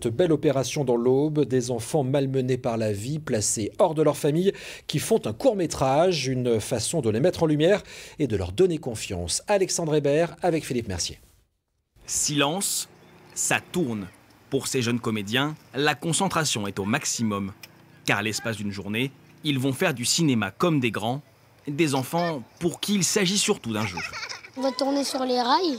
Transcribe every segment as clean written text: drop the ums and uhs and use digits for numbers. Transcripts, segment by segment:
Cette belle opération dans l'Aube, des enfants malmenés par la vie, placés hors de leur famille, qui font un court-métrage, une façon de les mettre en lumière et de leur donner confiance. Alexandre Hébert avec Philippe Mercier. Silence, ça tourne. Pour ces jeunes comédiens, la concentration est au maximum. Car à l'espace d'une journée, ils vont faire du cinéma comme des grands, des enfants pour qui il s'agit surtout d'un jeu. On va tourner sur les rails,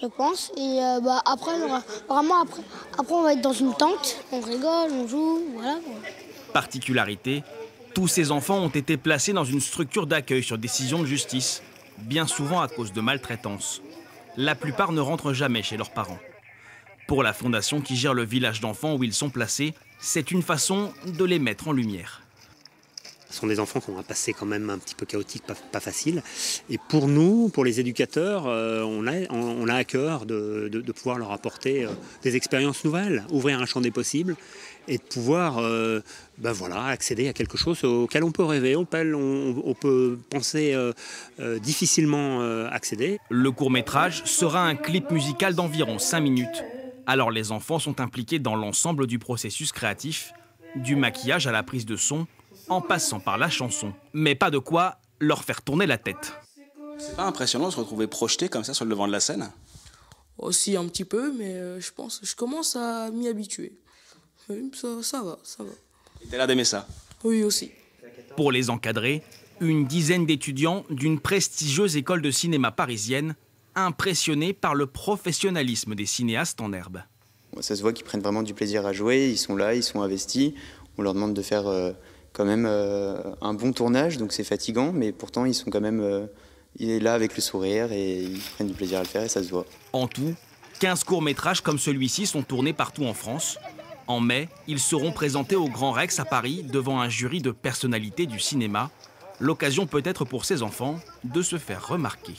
je pense, et après, on va être dans une tente, on rigole, on joue, voilà. Particularité, tous ces enfants ont été placés dans une structure d'accueil sur décision de justice, bien souvent à cause de maltraitance. La plupart ne rentrent jamais chez leurs parents. Pour la fondation qui gère le village d'enfants où ils sont placés, c'est une façon de les mettre en lumière. Ce sont des enfants qui ont un passé quand même un petit peu chaotique, pas facile. Et pour nous, pour les éducateurs, on a à cœur de pouvoir leur apporter des expériences nouvelles, ouvrir un champ des possibles et de pouvoir accéder à quelque chose auquel on peut rêver, on peut penser difficilement accéder. Le court-métrage sera un clip musical d'environ 5 minutes. Alors les enfants sont impliqués dans l'ensemble du processus créatif, du maquillage à la prise de son, en passant par la chanson. Mais pas de quoi leur faire tourner la tête. C'est pas impressionnant de se retrouver projeté comme ça sur le devant de la scène? Aussi un petit peu, mais je commence à m'y habituer. Oui, ça va. Et t'as l'air d'aimer ça? Oui, aussi. Pour les encadrer, une dizaine d'étudiants d'une prestigieuse école de cinéma parisienne, impressionnés par le professionnalisme des cinéastes en herbe. Ça se voit qu'ils prennent vraiment du plaisir à jouer, ils sont là, ils sont investis. On leur demande de faire quand même un bon tournage, donc c'est fatigant, mais pourtant ils sont quand même là avec le sourire et ils prennent du plaisir à le faire et ça se voit. En tout, 15 courts-métrages comme celui-ci sont tournés partout en France. En mai, ils seront présentés au Grand Rex à Paris devant un jury de personnalités du cinéma. L'occasion peut-être pour ces enfants de se faire remarquer.